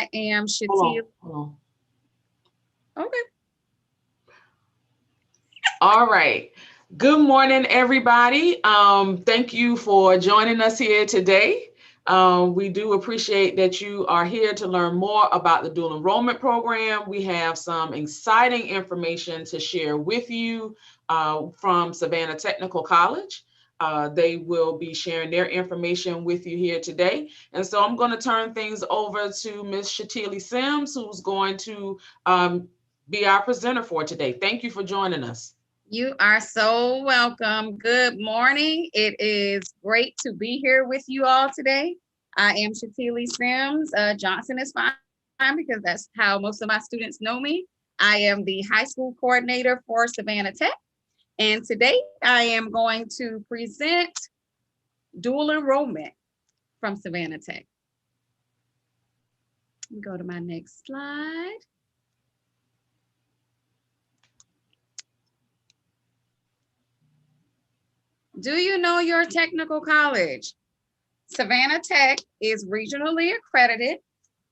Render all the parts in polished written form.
I am Shatil. Hold Okay. on. All right. Good morning, everybody. Thank you for joining us here today. We do appreciate that you are here to learn more about the dual enrollment program. We have some exciting information to share with you from Savannah Technical College. They will be sharing their information with you here today. And so I'm going to turn things over to Ms. Shatili Sims, who's going to be our presenter for today. Thank you for joining us. You are so welcome. Good morning. It is great to be here with you all today. I am Shatili Sims. Johnson is fine because that's how most of my students know me. I am the high school coordinator for Savannah Tech. And today I am going to present dual enrollment from Savannah Tech. Let me go to my next slide. Do you know your technical college? Savannah Tech is regionally accredited,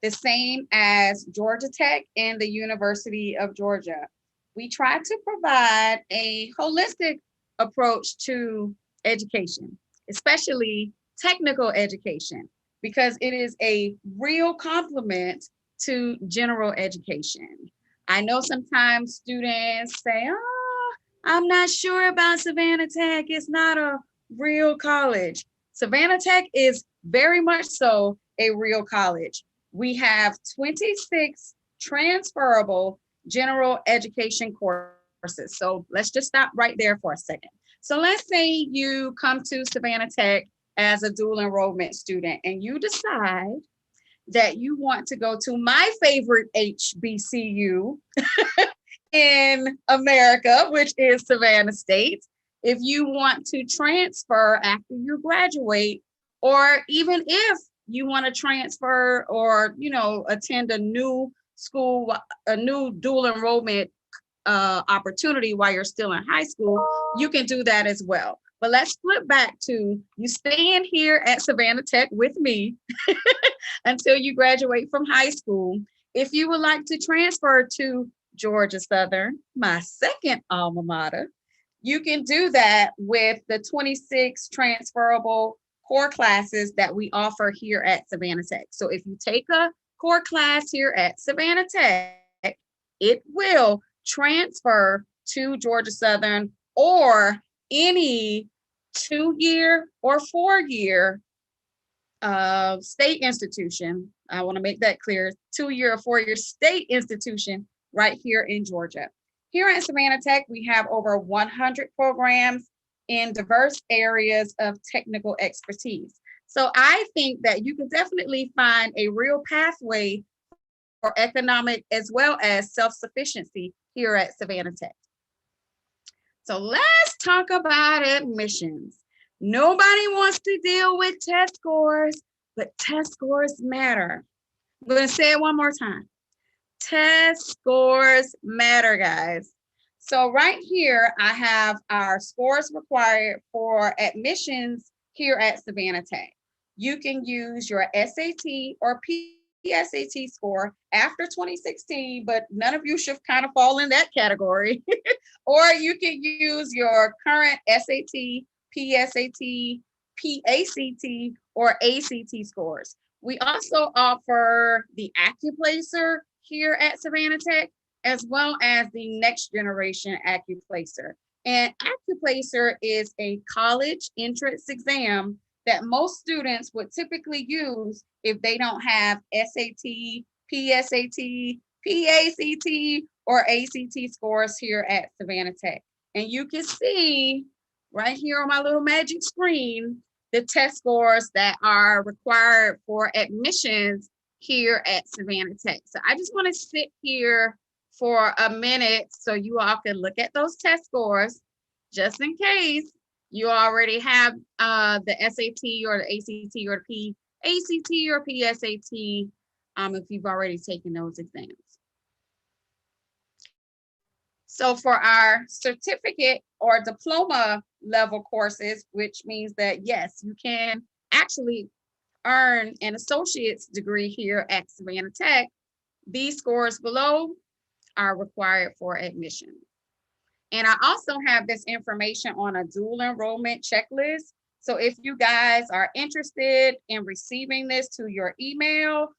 the same as Georgia Tech and the University of Georgia. We try to provide a holistic approach to education, especially technical education, because it is a real complement to general education. I know sometimes students say, oh, I'm not sure about Savannah Tech. It's not a real college. Savannah Tech is very much so a real college. We have 26 transferable general education courses. So let's just stop right there for a second. So let's say you come to Savannah Tech as a dual enrollment student and you decide that you want to go to my favorite HBCU in America, which is Savannah State. If you want to transfer after you graduate, or even if you want to transfer or attend a new school, a new dual enrollment opportunity while you're still in high school, you can do that as well. But let's flip back to you staying here at Savannah Tech with me until you graduate from high school. If you would like to transfer to Georgia Southern, my second alma mater, you can do that with the 26 transferable core classes that we offer here at Savannah Tech. So if you take a core class here at Savannah Tech, it will transfer to Georgia Southern or any 2-year or 4-year state institution. I want to make that clear, 2-year or 4-year state institution right here in Georgia. Here at Savannah Tech, we have over 100 programs in diverse areas of technical expertise. So I think that you can definitely find a real pathway for economic as well as self-sufficiency here at Savannah Tech. So let's talk about admissions. Nobody wants to deal with test scores, but test scores matter. I'm going to say it one more time. Test scores matter, guys. So right here, I have our scores required for admissions here at Savannah Tech. You can use your SAT or PSAT score after 2016, but none of you should kind of fall in that category. Or you can use your current SAT, PSAT, PACT, or ACT scores. We also offer the AccuPlacer here at Savannah Tech, as well as the next generation AccuPlacer. And AccuPlacer is a college entrance exam that most students would typically use if they don't have SAT, PSAT, PACT, or ACT scores here at Savannah Tech. And you can see right here on my little magic screen the test scores that are required for admissions here at Savannah Tech. So I just want to sit here for a minute so you all can look at those test scores, just in case you already have the SAT or the ACT or the PACT or PSAT, if you've already taken those exams. So for our certificate or diploma level courses, which means that yes, you can actually earn an associate's degree here at Savannah Tech, these scores below are required for admission. And I also have this information on a dual enrollment checklist. So if you guys are interested in receiving this to your email,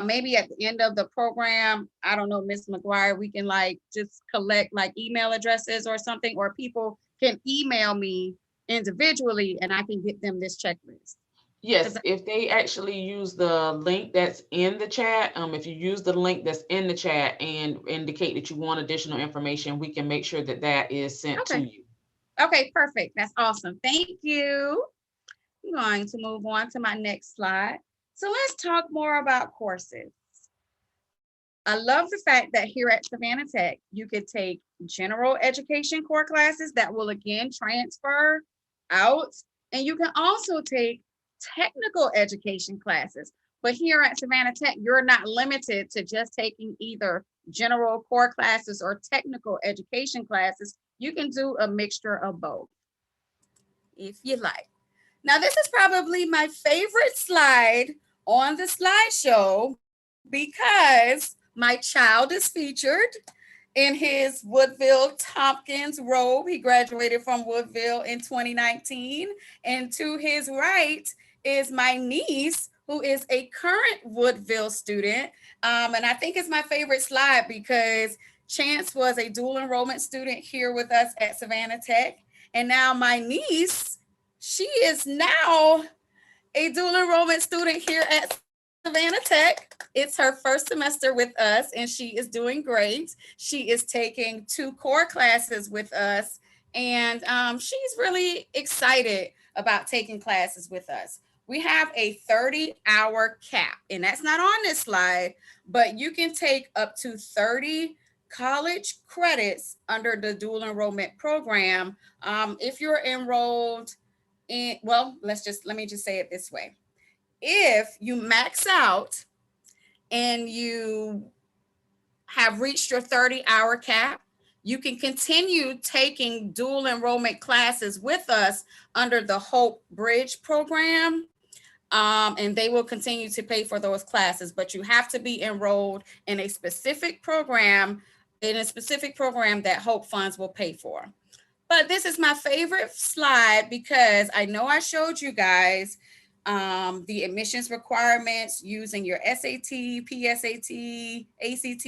maybe at the end of the program, I don't know, Ms. McGuire, we can like just collect like email addresses or something, or people can email me individually and I can get them this checklist. Yes, if they actually use the link that's in the chat, if you use the link that's in the chat and indicate that you want additional information, we can make sure that that is sent to Okay. you. Okay, perfect. That's awesome. Thank you. I'm going to move on to my next slide. So let's talk more about courses. I love the fact that here at Savannah Tech, you could take general education core classes that will again transfer out, and you can also take technical education classes. But here at Savannah Tech, you're not limited to just taking either general core classes or technical education classes. You can do a mixture of both if you like. Now, this is probably my favorite slide on the slideshow because my child is featured in his Woodville Tompkins robe. He graduated from Woodville in 2019. And to his right is my niece, who is a current Woodville student. And I think it's my favorite slide because Chance was a dual enrollment student here with us at Savannah Tech. And now my niece, she is now a dual enrollment student here at Savannah Tech. It's her first semester with us, and she is doing great. She is taking 2 core classes with us, and she's really excited about taking classes with us. We have a 30-hour cap, and that's not on this slide, but you can take up to 30 college credits under the dual enrollment program if you're enrolled in, well, let me just say it this way. If you max out and you have reached your 30-hour cap, you can continue taking dual enrollment classes with us under the Hope Bridge program. And they will continue to pay for those classes, but you have to be enrolled in a specific program, that Hope Funds will pay for. But this is my favorite slide because I know I showed you guys the admissions requirements using your SAT, PSAT, ACT,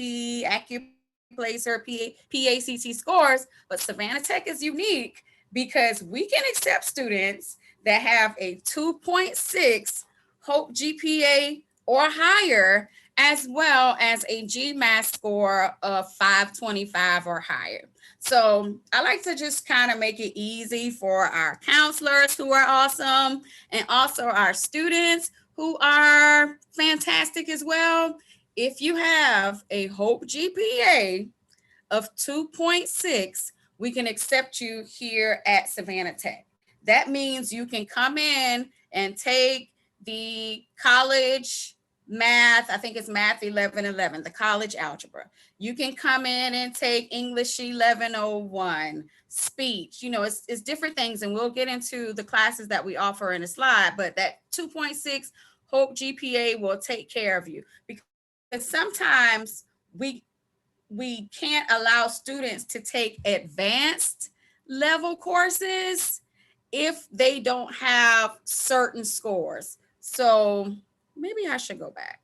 AccuPlacer, PACT scores, but Savannah Tech is unique because we can accept students that have a 2.6 Hope GPA or higher, as well as a GMAT score of 525 or higher. So I like to just kind of make it easy for our counselors who are awesome, and also our students who are fantastic as well. If you have a Hope GPA of 2.6, we can accept you here at Savannah Tech. That means you can come in and take the college math, I think it's math 1111, the college algebra. You can come in and take English 1101, speech, it's different things. And we'll get into the classes that we offer in a slide, but that 2.6 Hope GPA will take care of you, because sometimes we can't allow students to take advanced level courses if they don't have certain scores. So maybe I should go back.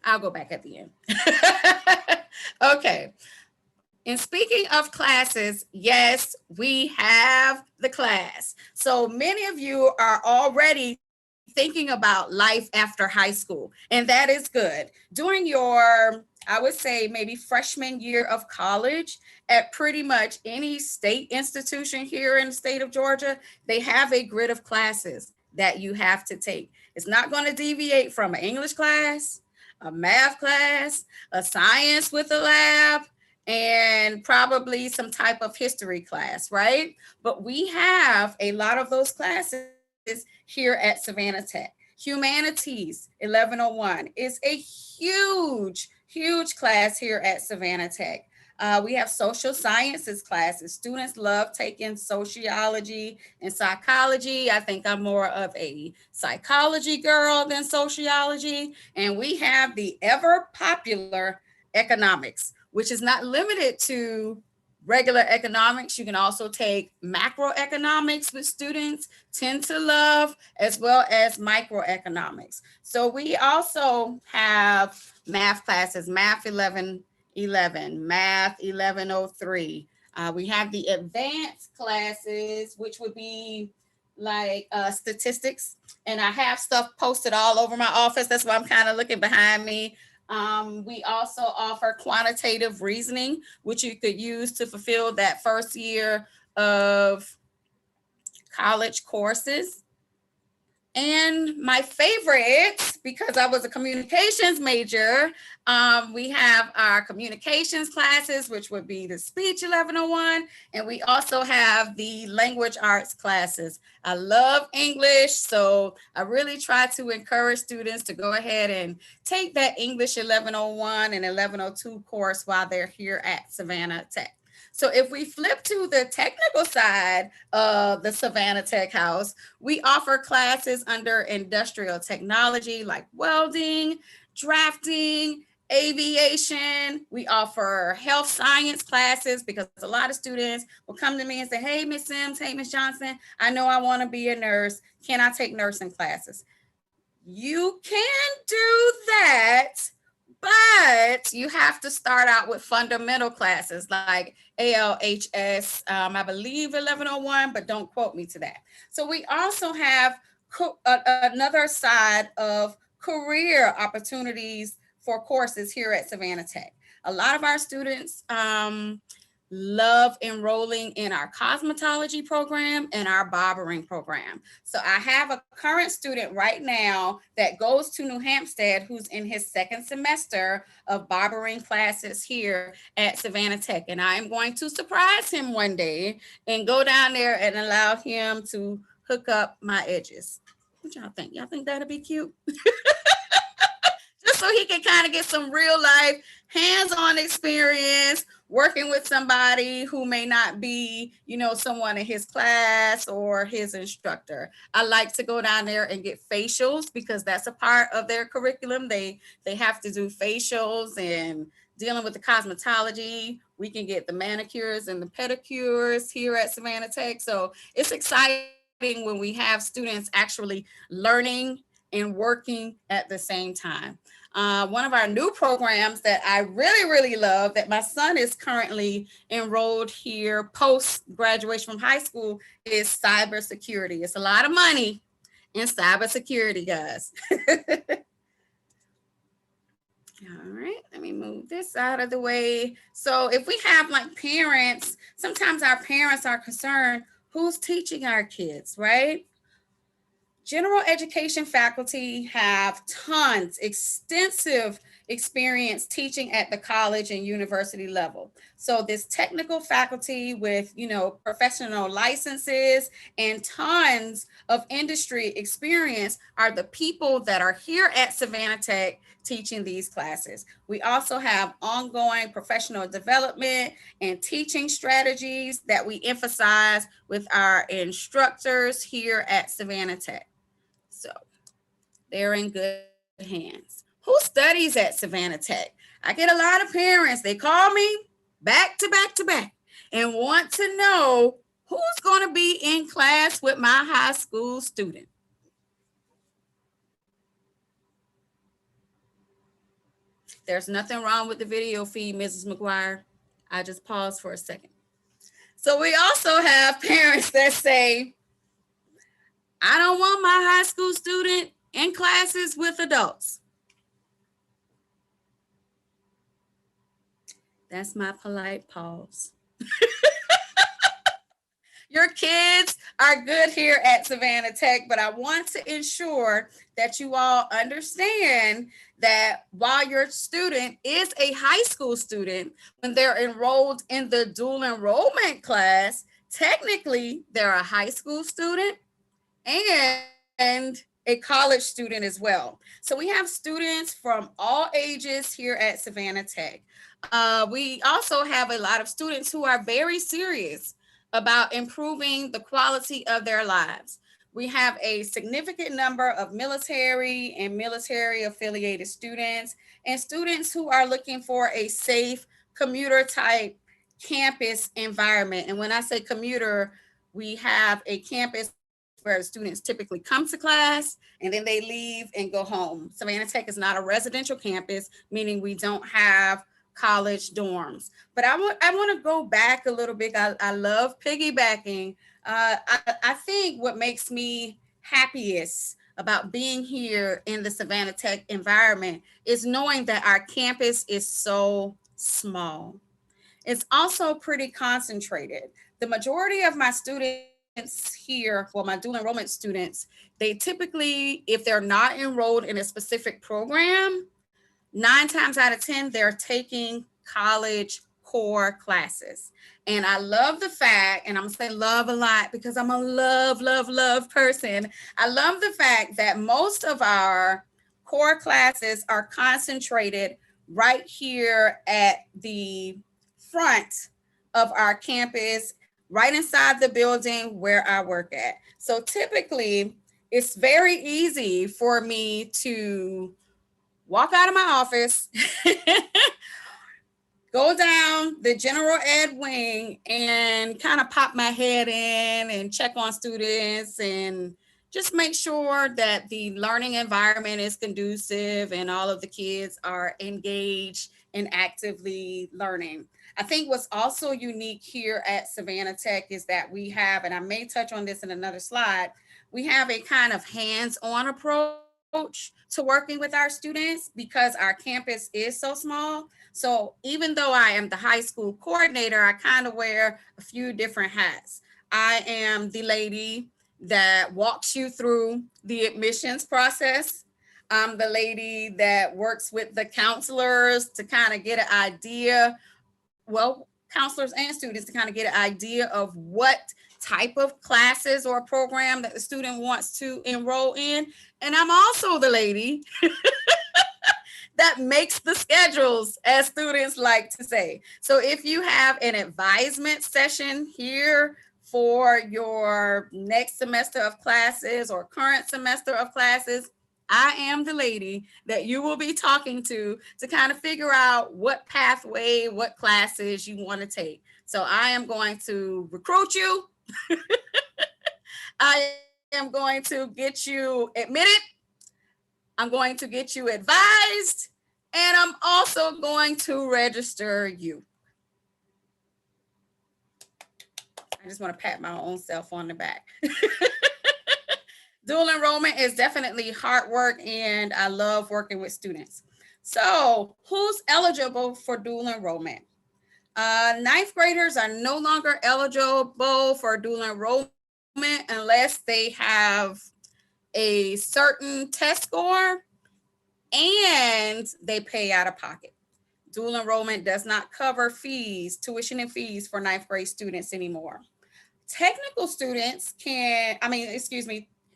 I'll go back at the end. Okay. And speaking of classes, yes, we have the class. So many of you are already thinking about life after high school, and that is good. During your, I would say, maybe freshman year of college at pretty much any state institution here in the state of Georgia, they have a grid of classes that you have to take. It's not going to deviate from an English class, a math class, a science with a lab, and probably some type of history class, right? But we have a lot of those classes here at Savannah Tech. Humanities 1101 is a huge class here at Savannah Tech. We have social sciences classes. Students love taking sociology and psychology. I think I'm more of a psychology girl than sociology. And we have the ever popular economics, which is not limited to regular economics. You can also take macroeconomics, which students tend to love, as well as microeconomics. So we also have math classes, math 1111, math 1103. We have the advanced classes, which would be like statistics. And I have stuff posted all over my office. That's why I'm kind of looking behind me. We also offer quantitative reasoning, which you could use to fulfill that first year of college courses. And my favorite, because I was a communications major, we have our communications classes, which would be the speech 1101. And we also have the language arts classes. I love English, so I really try to encourage students to go ahead and take that English 1101 and 1102 course while they're here at Savannah Tech. So if we flip to the technical side of the Savannah Tech House, we offer classes under industrial technology like welding, drafting, aviation. We offer health science classes because a lot of students will come to me and say, hey, Miss Sims, hey, Miss Johnson, I know I want to be a nurse. Can I take nursing classes? You can do that, but you have to start out with fundamental classes like ALHS, I believe 1101, but don't quote me to that. So we also have another side of career opportunities for courses here at Savannah Tech. A lot of our students love enrolling in our cosmetology program and our barbering program. So I have a current student right now that goes to New Hampstead who's in his second semester of barbering classes here at Savannah Tech. And I'm going to surprise him one day and go down there and allow him to hook up my edges. What y'all think? Y'all think that'd be cute? Just so he can kind of get some real life hands-on experience working with somebody who may not be, someone in his class or his instructor. I like to go down there and get facials because that's a part of their curriculum. They have to do facials and dealing with the cosmetology. We can get the manicures and the pedicures here at Savannah Tech. So it's exciting when we have students actually learning and working at the same time. One of our new programs that I really, really love that my son is currently enrolled here post graduation from high school is cybersecurity. It's a lot of money in cybersecurity, guys. All right, let me move this out of the way. So if we have like parents, sometimes our parents are concerned, who's teaching our kids, right? General education faculty have tons, extensive experience teaching at the college and university level. So this technical faculty with, professional licenses and tons of industry experience are the people that are here at Savannah Tech teaching these classes. We also have ongoing professional development and teaching strategies that we emphasize with our instructors here at Savannah Tech. So they're in good hands. Who studies at Savannah Tech? I get a lot of parents. They call me back to back to back and want to know who's going to be in class with my high school student. There's nothing wrong with the video feed, Mrs. McGuire. I just paused for a second. So we also have parents that say, I don't want my high school student in classes with adults. That's my polite pause. Your kids are good here at Savannah Tech, but I want to ensure that you all understand that while your student is a high school student, when they're enrolled in the dual enrollment class, technically they're a high school student and a a college student as well. So we have students from all ages here at Savannah Tech. We also have a lot of students who are very serious about improving the quality of their lives. We have a significant number of military and military affiliated students and students who are looking for a safe commuter type campus environment. And when I say commuter, we have a campus where students typically come to class and then they leave and go home. Savannah Tech is not a residential campus, meaning we don't have college dorms. But I want to go back a little bit. I love piggybacking. I think what makes me happiest about being here in the Savannah Tech environment is knowing that our campus is so small. It's also pretty concentrated. The majority of my students here, well, my dual enrollment students, they typically, if they're not enrolled in a specific program, 9 times out of 10, they're taking college core classes. And I love the fact, and I'm gonna say love a lot because I'm a love person. I love the fact that most of our core classes are concentrated right here at the front of our campus, right inside the building where I work at. So typically, it's very easy for me to walk out of my office, go down the general ed wing and kind of pop my head in and check on students and just make sure that the learning environment is conducive and all of the kids are engaged and actively learning. I think what's also unique here at Savannah Tech is that we have, and I may touch on this in another slide, we have a kind of hands-on approach to working with our students because our campus is so small. So even though I am the high school coordinator, I kind of wear a few different hats. I am the lady that walks you through the admissions process. I'm the lady that works with the counselors to kind of get an idea, well, counselors and students to kind of get an idea of what type of classes or program that the student wants to enroll in. And I'm also the lady that makes the schedules, as students like to say. So if you have an advisement session here for your next semester of classes or current semester of classes, I am the lady that you will be talking to kind of figure out what pathway, what classes you want to take. So I am going to recruit you. I am going to get you admitted. I'm going to get you advised. And I'm also going to register you. I just want to pat my own self on the back. Dual enrollment is definitely hard work, and I love working with students. So, who's eligible for dual enrollment? Ninth graders are no longer eligible for dual enrollment unless they have a certain test score and they pay out of pocket. Dual enrollment does not cover fees, tuition and fees for ninth grade students anymore. Technical students can,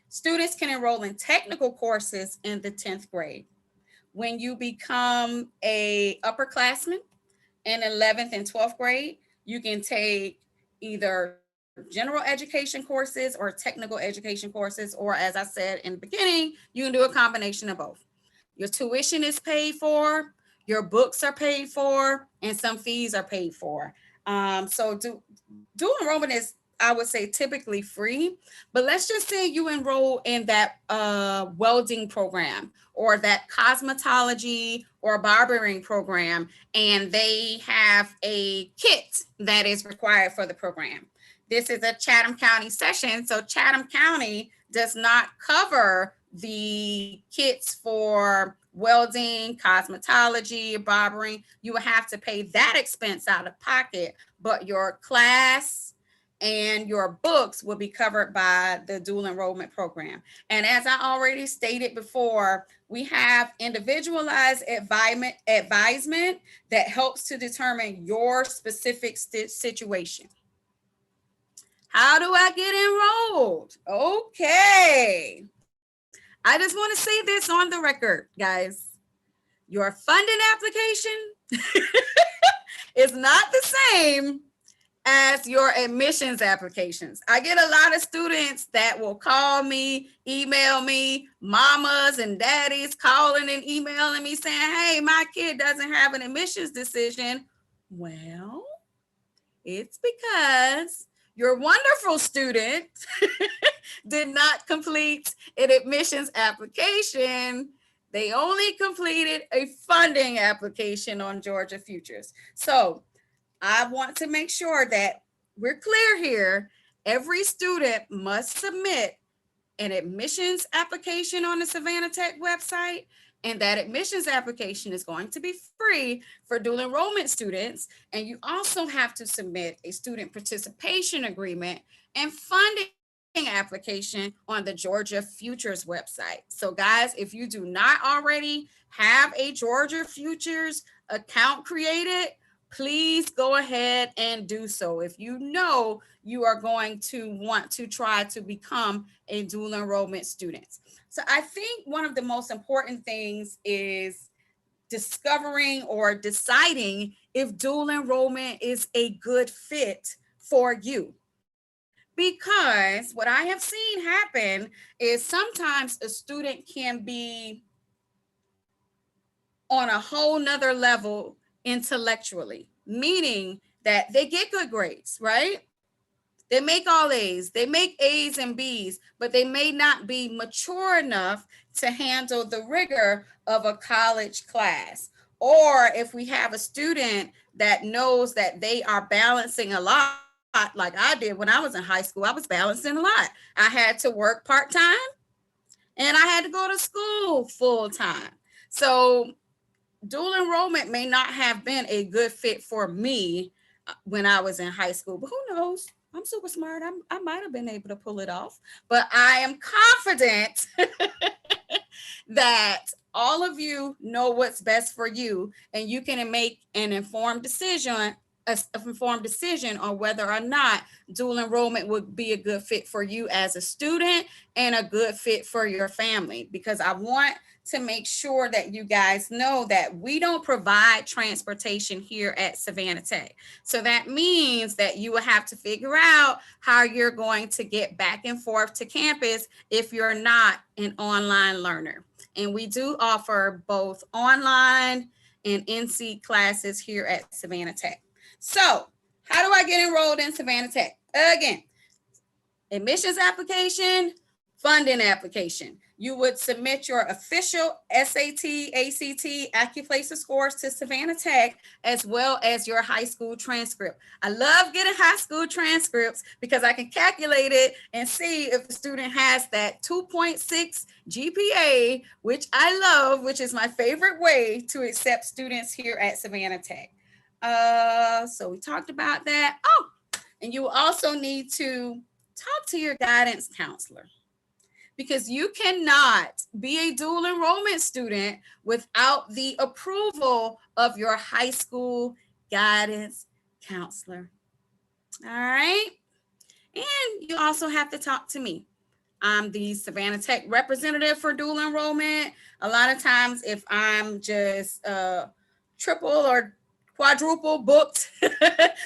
students can enroll in technical courses in the 10th grade. When you become a upperclassman in 11th and 12th grade, you can take either general education courses or technical education courses, or as I said in the beginning, you can do a combination of both. Your tuition is paid for, your books are paid for, and some fees are paid for. Dual enrollment is, I would say, typically free, but let's just say you enroll in that welding program or that cosmetology or barbering program, and they have a kit that is required for the program. This is a Chatham County session, so Chatham County does not cover the kits for welding, cosmetology, barbering. You will have to pay that expense out of pocket, but your class and your books will be covered by the dual enrollment program. And as I already stated before, we have individualized advisement that helps to determine your specific situation. How do I get enrolled? Okay. I just want to say this on the record, guys. Your funding application is not the same as your admissions applications. I get a lot of students that will call me, email me, mamas and daddies calling and emailing me saying, hey, my kid doesn't have an admissions decision. Well, it's because your wonderful student did not complete an admissions application. They only completed a funding application on Georgia Futures. So I want to make sure that we're clear here. Every student must submit an admissions application on the Savannah Tech website, and that admissions application is going to be free for dual enrollment students. And you also have to submit a student participation agreement and funding application on the Georgia Futures website. So guys, if you do not already have a Georgia Futures account created, please go ahead and do so. If you know you are going to want to try to become a dual enrollment student. So I think one of the most important things is discovering or deciding if dual enrollment is a good fit for you. Because what I have seen happen is sometimes a student can be on a whole nother level intellectually, meaning that they get good grades, right? They make all A's, they make A's and B's, but they may not be mature enough to handle the rigor of a college class. Or if we have a student that knows that they are balancing a lot, like I did when I was in high school, I was balancing a lot. I had to work part-time and I had to go to school full-time. So dual enrollment may not have been a good fit for me when I was in high school, but who knows? I'm super smart. I might have been able to pull it off, but I am confident that all of you know what's best for you, and you can make an informed decision on whether or not dual enrollment would be a good fit for you as a student and a good fit for your family. Because I want to make sure that you guys know that we don't provide transportation here at Savannah Tech. So that means that you will have to figure out how you're going to get back and forth to campus if you're not an online learner. And we do offer both online and in-seat classes here at Savannah Tech. So how do I get enrolled in Savannah Tech? Again, admissions application, funding application. You would submit your official SAT, ACT, AccuPlacer scores to Savannah Tech, as well as your high school transcript. I love getting high school transcripts because I can calculate it and see if the student has that 2.6 GPA, which I love, which is my favorite way to accept students here at Savannah Tech. So we talked about that. Oh, and you also need to talk to your guidance counselor, because you cannot be a dual enrollment student without the approval of your high school guidance counselor. All right. And you also have to talk to me. I'm the Savannah Tech representative for dual enrollment. A lot of times if I'm just triple or quadruple booked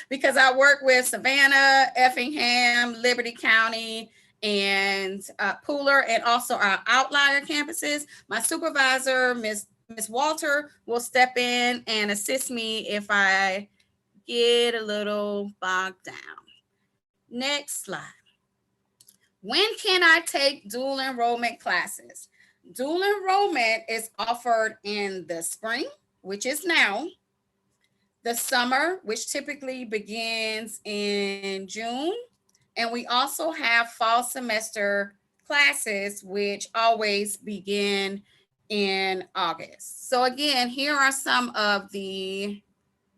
because I work with Savannah, Effingham, Liberty County, and Pooler, and also our outlier campuses, my supervisor, Ms. Walter, will step in and assist me if I get a little bogged down. Next slide. When can I take dual enrollment classes? Dual enrollment is offered in the spring, which is now, the summer, which typically begins in June, and we also have fall semester classes, which always begin in August. So again, here are some of the,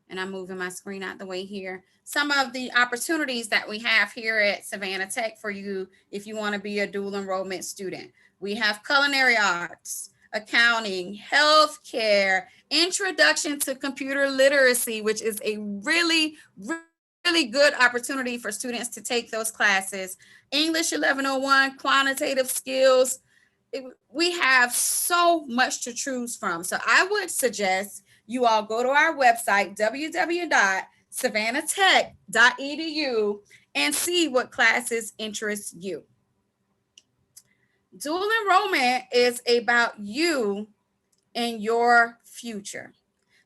and I'm moving my screen out the way here, some of the opportunities that we have here at Savannah Tech for you if you want to be a dual enrollment student. We have culinary arts, accounting, healthcare, introduction to computer literacy, which is a really good opportunity for students to take those classes. English 1101, quantitative skills, we have so much to choose from. So I would suggest you all go to our website, www.savannatech.edu, and see what classes interest you. Dual enrollment is about you and your future.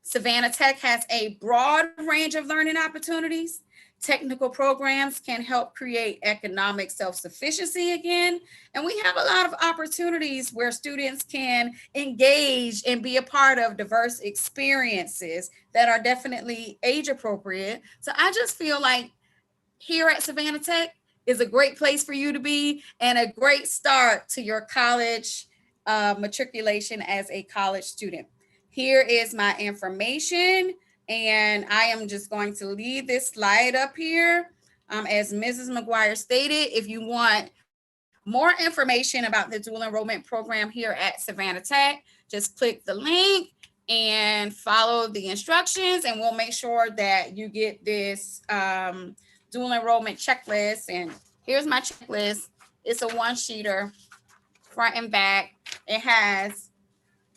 Savannah Tech has a broad range of learning opportunities. Technical programs can help create economic self sufficiency again. And we have a lot of opportunities where students can engage and be a part of diverse experiences that are definitely age appropriate. So I just feel like here at Savannah Tech is a great place for you to be and a great start to your college matriculation as a college student. Here is my information, and I am just going to leave this slide up here. As Mrs. McGuire stated, if you want more information about the dual enrollment program here at Savannah Tech, just click the link and follow the instructions, and we'll make sure that you get this dual enrollment checklist. And here's my checklist. It's a one-sheeter, front and back. It has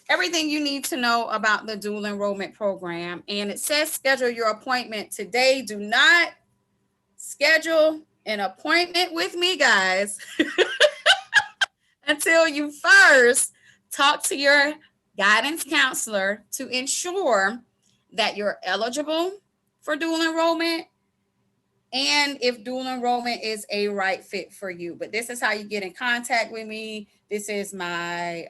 everything you need to know about the dual enrollment program. And it says schedule your appointment today. Do not schedule an appointment with me, guys, until you first talk to your guidance counselor to ensure that you're eligible for dual enrollment and if dual enrollment is a right fit for you. But this is how you get in contact with me. This is my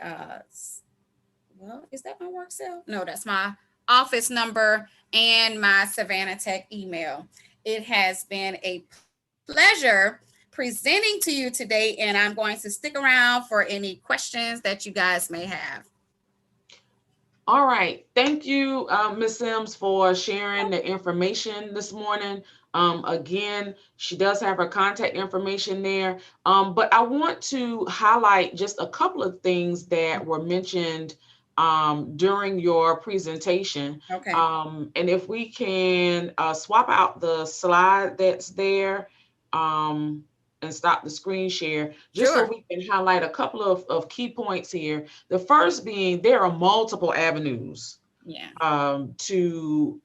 well, is that my work cell? No, that's my office number and my Savannah Tech email. It has been a pleasure presenting to you today, and I'm going to stick around for any questions that you guys may have. All right. Thank you, Ms. Sims, for sharing the information this morning. Again, she does have her contact information there. But I want to highlight just a couple of things that were mentioned during your presentation. Okay. And if we can swap out the slide that's there. And stop the screen share, just so Sure. we can highlight a couple of key points here. The first being there are multiple avenues Yeah. To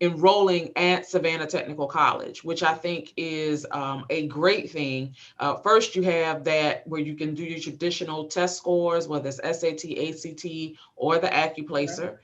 enrolling at Savannah Technical College, which I think is a great thing. First, you have that where you can do your traditional test scores, whether it's SAT, ACT, or the AccuPlacer,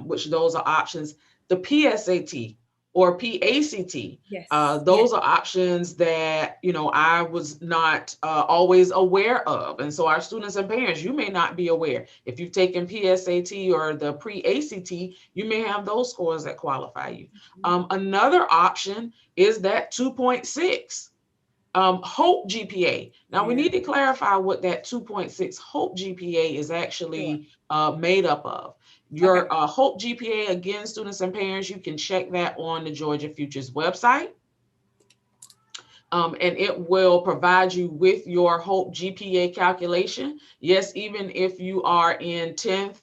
which those are options. The PSAT or PACT. Yes. Those are options that, I was not always aware of. And so our students and parents, you may not be aware. If you've taken PSAT or the pre-ACT, you may have those scores that qualify you. Another option is that 2.6 HOPE GPA. Now we need to clarify what that 2.6 HOPE GPA is actually made up of. Your HOPE GPA, again, students and parents, you can check that on the Georgia Futures website. And it will provide you with your HOPE GPA calculation. Yes, even if you are in 10th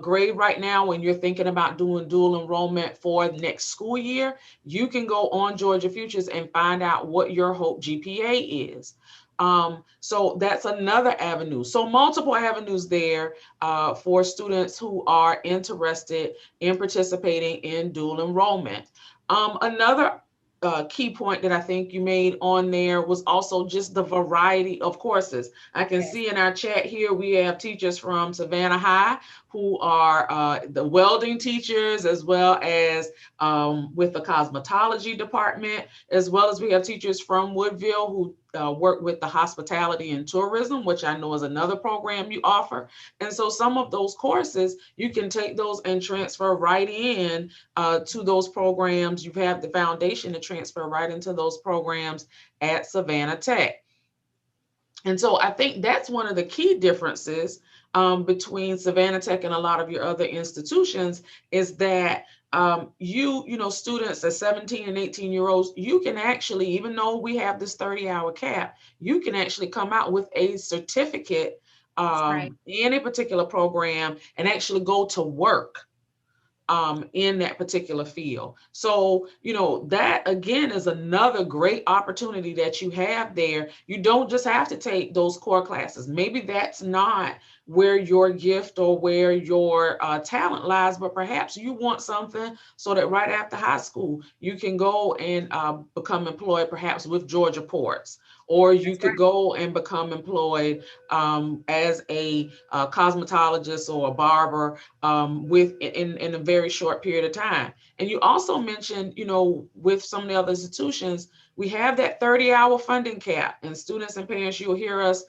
grade right now, when you're thinking about doing dual enrollment for the next school year, you can go on Georgia Futures and find out what your HOPE GPA is. So that's another avenue. So multiple avenues there for students who are interested in participating in dual enrollment. Another key point that I think you made on there was also just the variety of courses. I can see in our chat here, we have teachers from Savannah High who are the welding teachers, as well as with the cosmetology department, as well as we have teachers from Woodville who work with the hospitality and tourism, which I know is another program you offer. And so some of those courses, you can take those and transfer right in to those programs. You have the foundation to transfer right into those programs at Savannah Tech. And so I think that's one of the key differences between Savannah Tech and a lot of your other institutions is that students at 17 and 18-year-olds, you can actually, even though we have this 30-hour cap, you can actually come out with a certificate in a particular program and actually go to work in that particular field. So, that again is another great opportunity that you have there. You don't just have to take those core classes. Maybe that's not where your gift or where your talent lies, but perhaps you want something so that right after high school, you can go and become employed perhaps with Georgia Ports, or you That's could right. go and become employed as a cosmetologist or a barber in a very short period of time. And you also mentioned, with some of the other institutions, we have that 30-hour funding cap, and students and parents, you'll hear us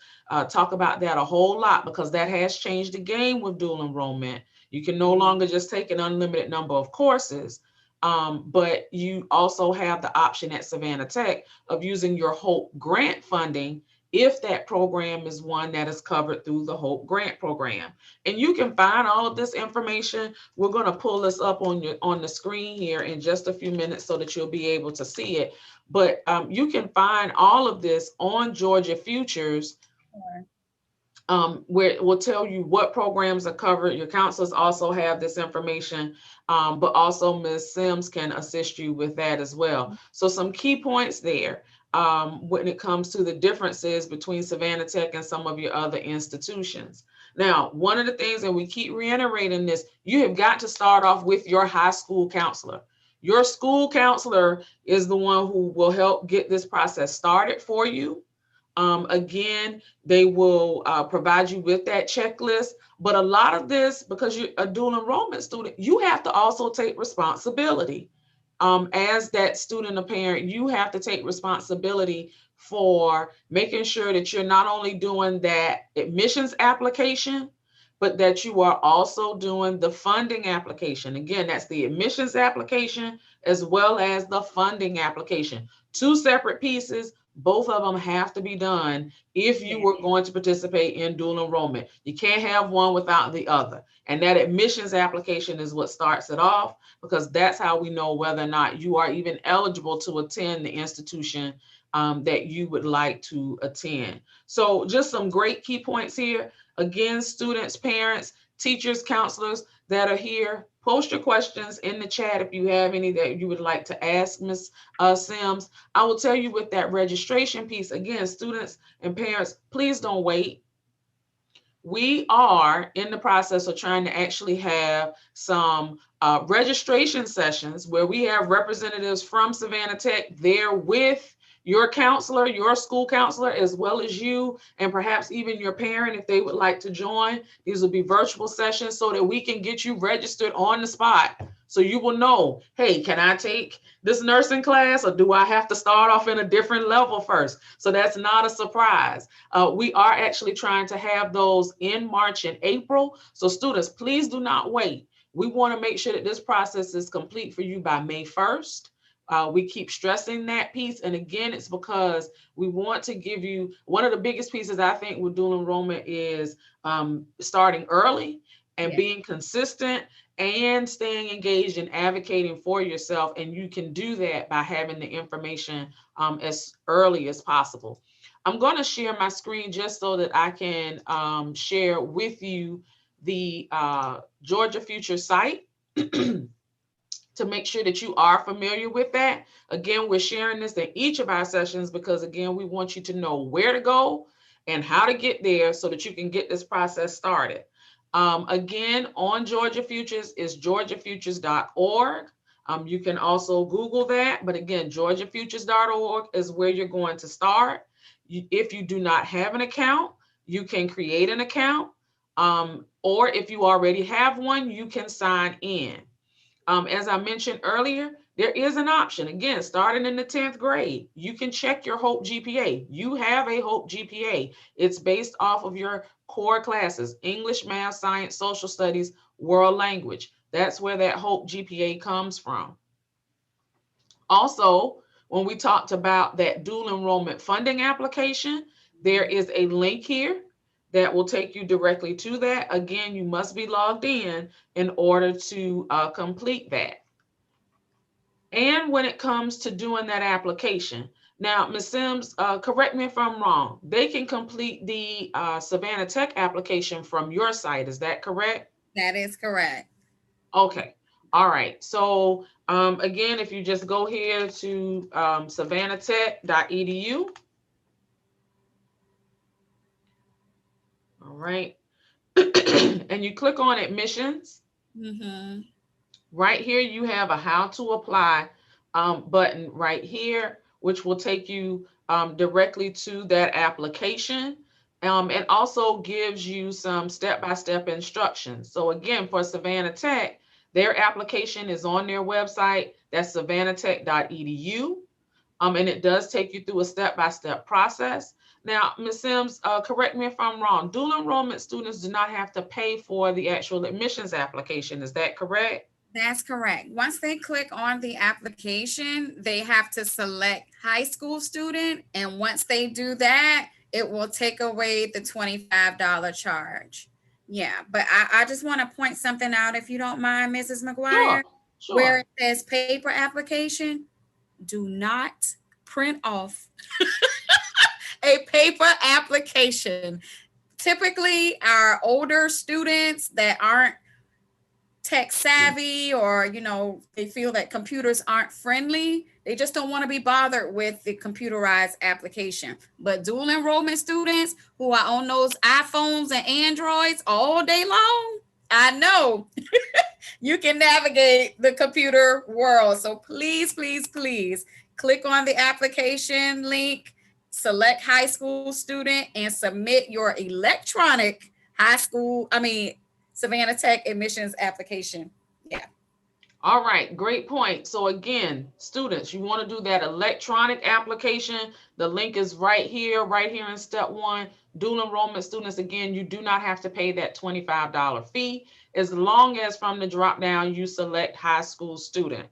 talk about that a whole lot, because that has changed the game with dual enrollment. You can no longer just take an unlimited number of courses, but you also have the option at Savannah Tech of using your Hope Grant funding if that program is one that is covered through the Hope Grant program. And you can find all of this information. We're going to pull this up on the screen here in just a few minutes so that you'll be able to see it. But you can find all of this on Georgia Futures, where it will tell you what programs are covered. Your counselors also have this information, but also Ms. Sims can assist you with that as well. So some key points there when it comes to the differences between Savannah Tech and some of your other institutions. Now, one of the things, and we keep reiterating this, you have got to start off with your high school counselor. Your school counselor is the one who will help get this process started for you. Again, they will provide you with that checklist. But a lot of this, because you're a dual enrollment student, you have to also take responsibility. As that student or parent, you have to take responsibility for making sure that you're not only doing that admissions application, but that you are also doing the funding application. Again, that's the admissions application as well as the funding application. Two separate pieces. Both of them have to be done if you Yeah. were going to participate in dual enrollment. You can't have one without the other. And that admissions application is what starts it off, because that's how we know whether or not you are even eligible to attend the institution that you would like to attend. So just some great key points here. Again, students, parents, teachers, counselors that are here, post your questions in the chat if you have any that you would like to ask Ms. Sims. I will tell you with that registration piece, again, students and parents, please don't wait. We are in the process of trying to actually have some registration sessions where we have representatives from Savannah Tech there with your counselor, your school counselor, as well as you, and perhaps even your parent if they would like to join. These will be virtual sessions so that we can get you registered on the spot. So you will know, hey, can I take this nursing class, or do I have to start off in a different level first? So that's not a surprise. We are actually trying to have those in March and April. So students, please do not wait. We want to make sure that this process is complete for you by May 1st. We keep stressing that piece. And again, it's because we want to give you, one of the biggest pieces I think with dual enrollment is starting early and being consistent and staying engaged and advocating for yourself. And you can do that by having the information as early as possible. I'm going to share my screen just so that I can share with you the Georgia Future site to make sure that you are familiar with that. Again, we're sharing this in each of our sessions because, again, we want you to know where to go and how to get there so that you can get this process started. Again, on Georgia Futures is georgiafutures.org. You can also Google that, but again, georgiafutures.org is where you're going to start. If you do not have an account, you can create an account, or if you already have one, you can sign in. As I mentioned earlier, there is an option. Again, starting in the 10th grade, you can check your Hope GPA. You have a Hope GPA. It's based off of your core classes: English, math, science, social studies, world language. That's where that Hope GPA comes from. Also, when we talked about that dual enrollment funding application, there is a link here that will take you directly to that. Again, you must be logged in order to complete that. And when it comes to doing that application, now, Ms. Sims, correct me if I'm wrong, they can complete the Savannah Tech application from your site. Is that correct? That is correct. Okay. All right. So again, if you just go here to savannatech.edu. All right. And you click on admissions. Mm-hmm. Right here, you have a how to apply button right here, which will take you directly to that application. And also gives you some step-by-step instructions. So again, for Savannah Tech, their application is on their website. That's savannatech.edu. And it does take you through a step-by-step process. Now, Ms. Sims, correct me if I'm wrong. Dual enrollment students do not have to pay for the actual admissions application. Is that correct? That's correct. Once they click on the application, they have to select high school student. And once they do that, it will take away the $25 charge. Yeah, but I just want to point something out, if you don't mind, Mrs. McGuire, Sure, where sure. it says paper application, do not print off a paper application. Typically, our older students that aren't tech savvy, or they feel that computers aren't friendly, they just don't want to be bothered with the computerized application. But dual enrollment students who are on those iPhones and Androids all day long, I know you can navigate the computer world. So please, please, please click on the application link, select high school student, and submit your electronic Savannah Tech admissions application. Yeah. All right, great point. So again, students, you want to do that electronic application. The link is right here in step one. Dual enrollment students, again, you do not have to pay that $25 fee as long as from the drop down you select high school student.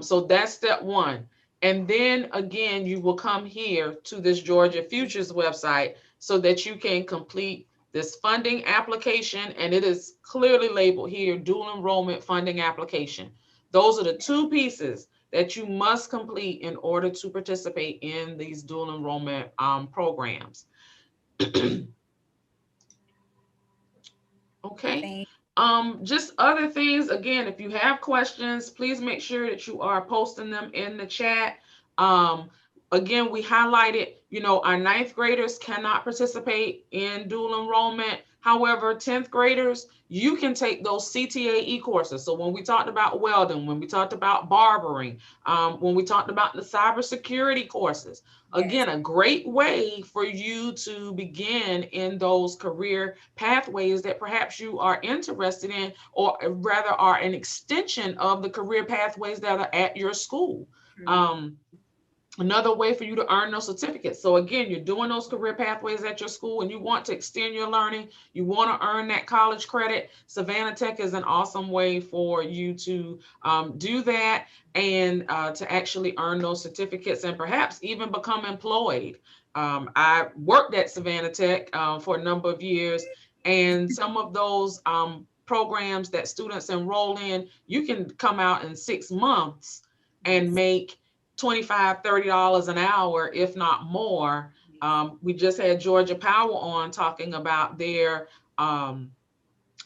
So that's step one. And then again, you will come here to this Georgia Futures website so that you can complete this funding application, and it is clearly labeled here, dual enrollment funding application. Those are the two pieces that you must complete in order to participate in these dual enrollment programs. Okay. Thank Just other things, again, if you have questions, please make sure that you are posting them in the chat. Um, Again, we highlighted, our ninth graders cannot participate in dual enrollment. However, 10th graders, you can take those CTAE courses. So when we talked about welding, when we talked about barbering, when we talked about the cybersecurity courses, Yes. again, a great way for you to begin in those career pathways that perhaps you are interested in, or rather are an extension of the career pathways that are at your school. Another way for you to earn those certificates. So again, you're doing those career pathways at your school and you want to extend your learning, you want to earn that college credit. Savannah Tech is an awesome way for you to do that, and to actually earn those certificates and perhaps even become employed. I worked at Savannah Tech for a number of years, and some of those programs that students enroll in, you can come out in 6 months and make $25, $30 an hour, if not more. We just had Georgia Power on talking about their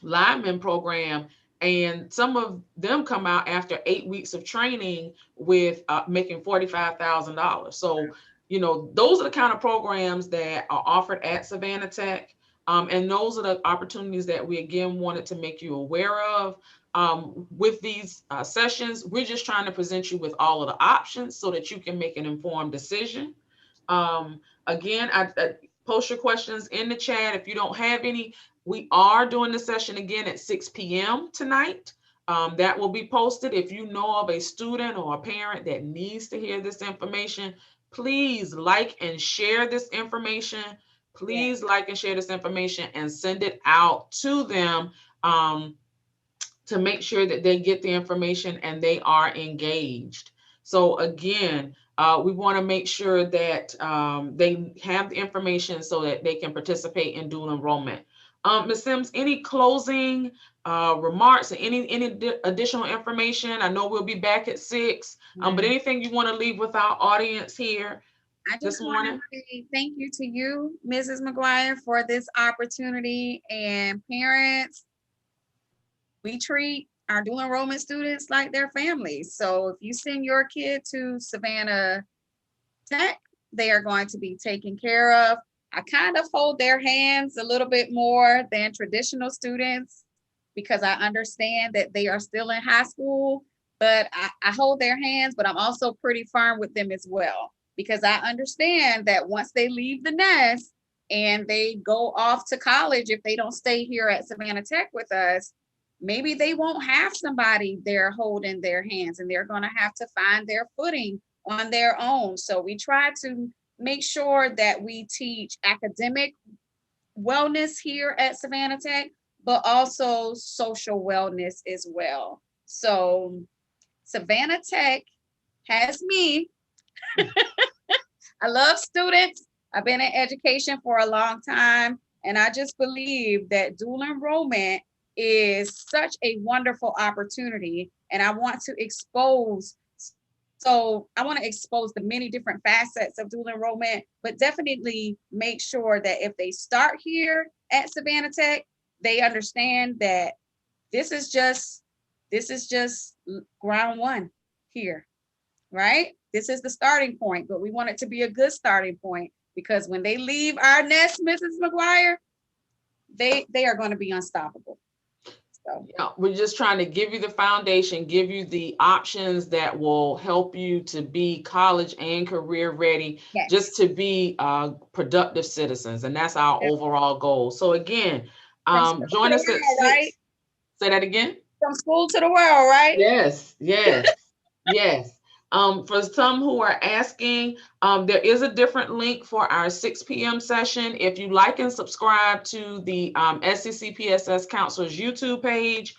lineman program, and some of them come out after 8 weeks of training with making $45,000. So, those are the kind of programs that are offered at Savannah Tech. And those are the opportunities that we again wanted to make you aware of. With these sessions, we're just trying to present you with all of the options so that you can make an informed decision. Again, I post your questions in the chat. If you don't have any, we are doing the session again at 6 p.m. tonight. That will be posted. If you know of a student or a parent that needs to hear this information, please like and share this information. Please like and share this information and send it out to them, to make sure that they get the information and they are engaged. So again, we want to make sure that they have the information so that they can participate in dual enrollment. Ms. Sims, any closing remarks or any additional information? I know we'll be back at 6, but anything you want to leave with our audience here I this just want morning? to say thank you to you, Mrs. McGuire, for this opportunity. And parents, we treat our dual enrollment students like their families. So if you send your kid to Savannah Tech, they are going to be taken care of. I kind of hold their hands a little bit more than traditional students because I understand that they are still in high school, but I hold their hands, but I'm also pretty firm with them as well because I understand that once they leave the nest and they go off to college, if they don't stay here at Savannah Tech with us, maybe they won't have somebody there holding their hands and they're going to have to find their footing on their own. So we try to make sure that we teach academic wellness here at Savannah Tech, but also social wellness as well. So Savannah Tech has me. I love students. I've been in education for a long time, and I just believe that dual enrollment is such a wonderful opportunity. And I want to expose the many different facets of dual enrollment, but definitely make sure that if they start here at Savannah Tech, they understand that this is just ground one here, right? This is the starting point, but we want it to be a good starting point because when they leave our nest, Mrs. McGuire, they are going to be unstoppable. So yeah, we're just trying to give you the foundation, give you the options that will help you to be college and career ready, yes, just to be productive citizens. And that's our overall goal. So again, from school to join the us at world, 6. right? Say that again. From school to the world, right? Yes, yes, yes. For some who are asking, there is a different link for our 6 p.m. session. If you like and subscribe to the SCC PSS Counselors YouTube page,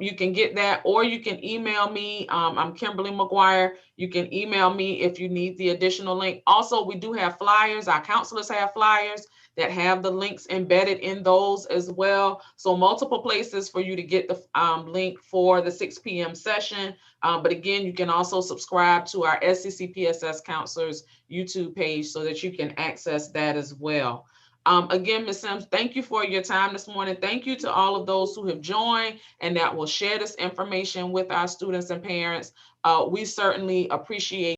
you can get that, or you can email me. I'm Kimberly McGuire. You can email me if you need the additional link. Also, we do have flyers. Our counselors have flyers that have the links embedded in those as well. So multiple places for you to get the link for the 6 p.m. session. But again, you can also subscribe to our SCC PSS Counselors YouTube page so that you can access that as well. Again, Ms. Sims, thank you for your time this morning. Thank you to all of those who have joined and that will share this information with our students and parents. We certainly appreciate